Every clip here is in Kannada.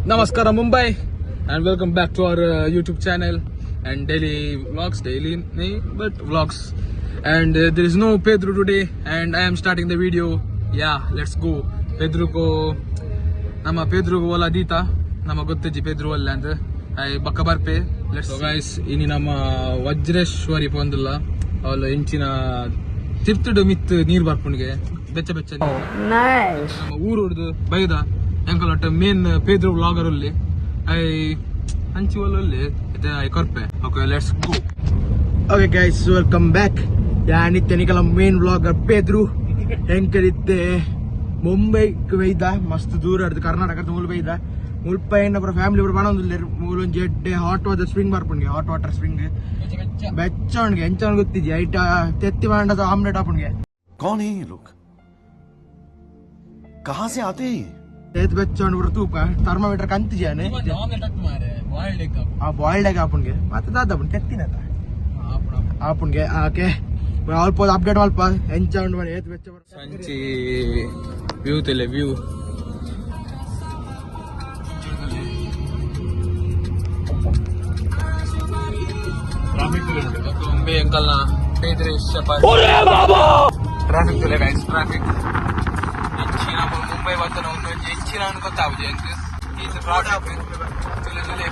Namaskara Mumbai and welcome back to our YouTube channel and daily vlogs, but vlogs. And there is no Pedro today and I am starting the video. Yeah, let's go. Pedro ko nama Pedro ko wala dita. Nama gottiji Pedro wala and I bakka barpe. Let's go guys. Ini nama Vajreshwari pondilla. All inchina tirtudu mit neer barpunige. Beccha beccha. Nice. Nama ಊರುದು ಬೈದ ಎಂಕಲಟ ಮೇನ್ ಪೇದ್ರು ವ್ಲಾಗರ್ ಅಲ್ಲಿ ಐ ಹಂಚಿವಲ್ಲಿ ಇದೆ ಐ ಕೊರ್ಪೆ. Okay let's go. Okay guys welcome back. ಯಾನಿತ್ತೆ ನಿಕಲ ಮೇನ್ ವ್ಲಾಗರ್ ಪೇದ್ರು ಎಂಕಲಿತ್ತೆ ಮುಂಬೈಗೆ ಬೈದ ಮಸ್ತ್ ದೂರ ಹಿಡಿದು ಕರ್ನಾಟಕದ ಮೂಲ ಬೈದ ಮುಲ್ಪ ಏನ ಪುರ ಫ್ಯಾಮಿಲಿ ಪುರ ಬಣೊಂದಿಲ್ಲ ಮೂಲೊಂದು ಎಡ್ಡೆ ಹಾಟ್ ವಾಟರ್ ಸ್ಪ್ರಿಂಗ್ ಬರ್ಪುಂಗೆ ಹಾಟ್ ವಾಟರ್ ಸ್ಪ್ರಿಂಗ್ ಬೆಚ್ಚವನ್ಗೆ ಎಂಚವನ್ ಗೊತ್ತಿದ್ಯ ಐಟ ತೆತ್ತಿ ಮಾಡದ ಆಮ್ಲೆಟ್ ಹಾಪುಂಗೆ. कौन है ये लोग? कहाँ से आते हैं? ಏತ್ ಬೆಚ್ಚವನ್ ಪುರ ತೂಕ ಥರ್ಮೋಮೀಟರ್ ಕಂತಿಜಾನೆ ಆ ಬಾಯ್ಲ್ಡ್ ಆಗಿ ಹಾಪುಂಗೆ ಮತ್ತೆ ದಾದಪುನ್ ತೆತ್ತಿನ ಹಾಪುಂಗೆ ಆಕೆ ಅಲ್ಪ ಅಪ್ಡೇಟ್ ಅಲ್ಪ ಎಂಚವನ್ ಮಾಡಿ ಏತ್ ಬೆಚ್ಚ ಸಂಚಿ ವ್ಯೂ ತೆಲೆ ವ್ಯೂ ಮುಂಬೈ ಅಂಕಲ್ ನ ಪೇದ್ರೆ ಟ್ರಾಫಿಕ್ ತೆಲೆ ಗೈಸ್ ಟ್ರಾಫಿಕ್ ಹೆಚ್ಚಿನ ಮುಂಬೈ ಬರ್ತಾನೆ ಒಂದು ಹೆಚ್ಚಿನ ಅನ್ಕೊತಾವುದೆ ಅಂತ ಈ ಟ್ರಾಫಿಕ್ ತೆಲೆ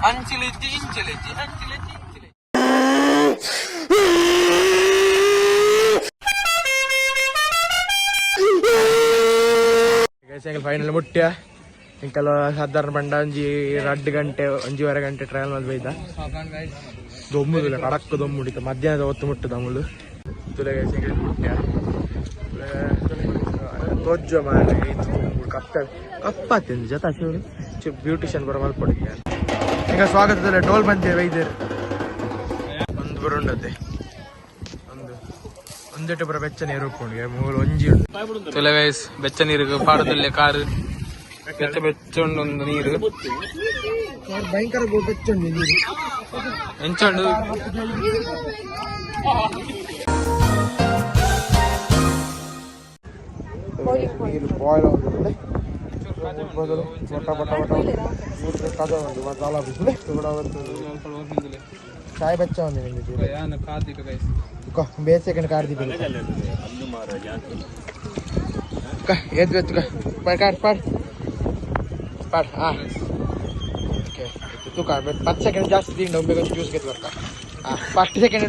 ಅಂಚಿಲೆಜ್ಜಿ ಇಂಚಿಲೆಜ್ಜಿ ಅಂಚಿಲೆಜ್ಜಿ ಇಂಚಿಲೆಜ್ಜಿ. ಫೈನಲ್ ಮುಟ್ಟ್ಯ ಇಂಕಲ್ ಸಾಧಾರಣ ಬಂಡ ಒಂಜಿ 2 ಗಂಟೆ 1.5 ಗಂಟೆ ಟ್ರಯಲ್ ಮಾಡಿ ಬೈದ ದೊಮ್ಮುದಿಲ್ಲ ಕಡಕ್ ದೊಮ್ಮುಡಿತ ಮಧ್ಯಾಹ್ನದ ಹೊತ್ತು ಮುಟ್ಟದ ಅಮುಲು ತುಲೆಗೆ ಮುಟ್ಟ್ಯ ತೊಜ್ಜ ಮಾರ ಕಪ್ಪಾತಿಂದು ಜತ ಬ್ಯೂಟಿಷಿಯನ್ ಬರೋ ಮಲ್ಪೊಡಿಗೆ ಈಗ ಸ್ವಾಗತದಲ್ಲಿ ಡೋಲ್ ಬಂದೆ ವೈದ್ಯರು ಒಂದು ಬರುಂಡತೆ ಒಂದೆಟ್ಟು ಬರ ಬೆಚ್ಚ ನೀರು ಉಪ್ಕೊಂಡ್ಗೆ ಮೂರು ಒಂಜಿ ತುಲೆ ಗೈಸ್ ಬೆಚ್ಚ ನೀರು ಪಾಡದಲ್ಲೇ ಕಾರು ಬೆಚ್ಚ ಬೆಚ್ಚ ಒಂದು ನೀರು ಭಯಂಕರ ಬೆಚ್ಚ ನೀರು ಎಂಚಂಡು ನೀರು ಬಾಯ್ಲ್ ಆಗುತ್ತದೆ ಚಾಯ್ ಬೆಚ್ಚ ಬೇಸೆಕಂಡ್ ಕಾರ್ದಿ ಏತ್ ಬೆಚ್ಚ ಪಾಡ್ ಪಾಡ್ ಪಾಡ್ ಹಾಂ ಓಕೆ ತುಕ 10 ಸೆಕೆಂಡ್ ಜಾಸ್ತಿ ತಿಂಡಿ ಒಮ್ಮೆಗೆ ಒಂದು ಜ್ಯೂಸ್ ಗೆದ್ದು ಬರ್ತಾ ಹಾಂ ಫಸ್ಟ್ ಸೆಕೆಂಡ್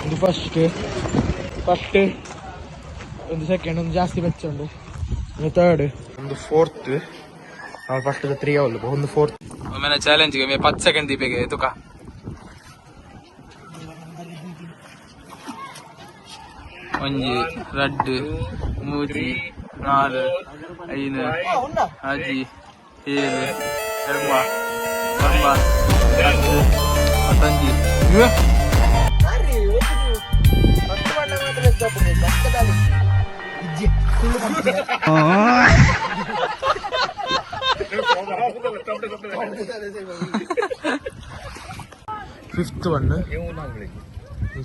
ಒಂದು ಫಸ್ಟ್ ಒಂದು ಸೆಕೆಂಡ್ ಒಂದು ಜಾಸ್ತಿ ಬೆಚ್ಚ ಉಂಡು ಒಂದು ಥರ್ಡ್ ಒಂದು ಫೋರ್ತ್ ನಾವು ಫಸ್ಟ್ 3 ಅವಲ್ಲ ಒಂದು ಫೋರ್ತ್ ಒಮ್ಮೆ ಚಾಲೆಂಜ್ಗೆ 10 ಸೆಕೆಂಡ್ ದೀಪೆಗೆ ತುಕ ಒಂಜಿ 2 3 4 5 6 7 ಫಿಫ್ತ್ ಒನ್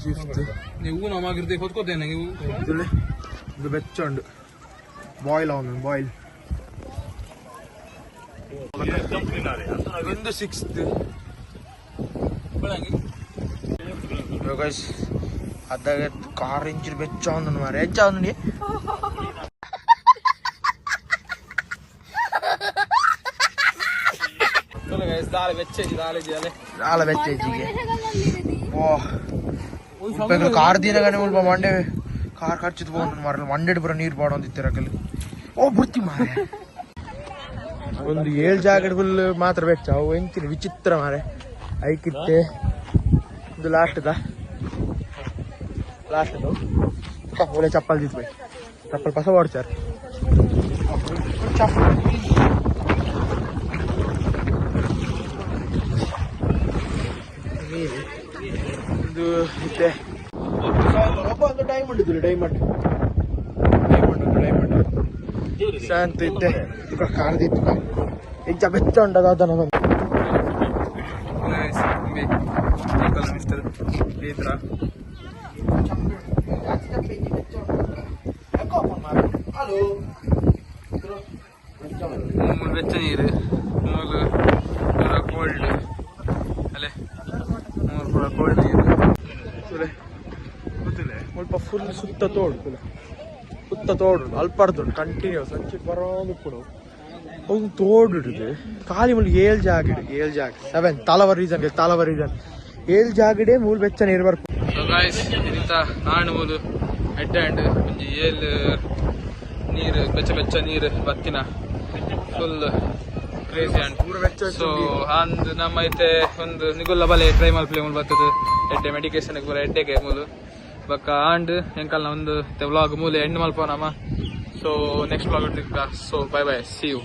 ಫಿಫ್ತ್ ನೀವು ನಮಾಗಿರ್ದೆ ಹೊತ್ಕೋತೇನೆ ನೀವು ಇದು ಬೆಚ್ಚ ಉಂಡು ಬಾಯ್ಲ್ ಅವನು ಬಾಯ್ಲ್ ಒಂದು 6th ಅದಾಗ ಕಾರ್ ಇಂಜಿನ್ ಬೆಚ್ಚ ಅವನು ಮಾರ ಹೆಚ್ಚ ಅವನು ದಾಳ ಬೆಚ್ಚೆಜ್ಜಿಗೆ ಓ ಕಾರ್ ದಿನಗಾನೆ ಉಲ್ಪ ಮಂಡೆ ಕಾರ್ ಖರ್ಚಿದ್ ಹೋಗಿ ಮಾರ ಮಂಡೆಡ್ ಬರೋ ನೀರು ಬಾಡೊಂದಿತ್ತಿರಕಲ್ಲಿ ಓ ಬುರ್ತಿ ಮಾರೆ ಒಂದು 7 ಜಾಗ ಫುಲ್ ಮಾತ್ರ ಬೆಚ್ಚ ಅವು ಎಂತಿನ ವಿಚಿತ್ರ ಮಾರೆ ಐಕಿತ್ತೆ ಇದು ಲಾಸ್ಟ್ದ ಒಳ್ಳೆ ಚಪ್ಪಲ್ ದಿತ್ತು ಬೈ ಚಪ್ಪಲ್ ಪಸ ಓಡ್ಚಾರ ಇದು ಇದೆ ಒಂದು ಡೈಮಂಡ್ ಇದ್ರು ಡೈಮಂಡ್ ಶಾಂತ ಇದ್ದೆ ಕಾರ್ದಿತ್ತು ಹೆಚ್ಚ ಬೆಚ್ಚ ಉಂಟದ ಅದನ್ನ ಮಿಸ್ಟರ್ ಪೇತ್ರ Halo. ಫುಲ್ ಸುತ್ತ ತೋಡು ಸುತ್ತ ತೋಡು ಅಲ್ಪಾಡ್ದು ಕಂಟಿನ್ಯೂಸ್ ಅಂಚೆ ಬರೋದು ಕೂಡ ಒಂದು ತೋಡಿಡುದು ಖಾಲಿ ಮುಳ್ಳು 7 ಜಾಗ 7 ತಾಲವ ರೀಸನ್ 7 ಜಾಗಡೆ ಮೂಲ ಬೆಚ್ಚ ನೀರು ಬರ್ಕು ಸೊ ಗಾಯ್ಸ್ ಇಂತ ಆಣ್ ಮೂಲು ಎಡ್ಡ ಅಂಡ್ ಒಂಜಿ 7 ನೀರು ಬೆಚ್ಚ ನೀರು ಬತ್ತಿನ ಫುಲ್ ಕ್ರೇಜಿ ಅಂಡ್ ಸೊ ಅಂದ್ ನಮ್ಮ ಐತೆ ಒಂದು ನಿಗುಲ್ಲ ಬಲೆ ಟ್ರೈ ಮಲ್ಪ್ಲೆ ಮೂಲು ಬರ್ತದೆ ಎಡ್ಡೆ ಮೆಡಿಕೇಶನ್ ಪೂರ ಎಡ್ಡೆಗೆ ಮೂಲು ಬಕ್ಕ ಆಂಡ್ ಎಂಕಲ್ನ ಒಂದು ವ್ಲಾಗ್ ಮೂಲೆ ಎಂಡ್ ಮಲ್ಪೋನಮ್ಮ so next vlog so bye see you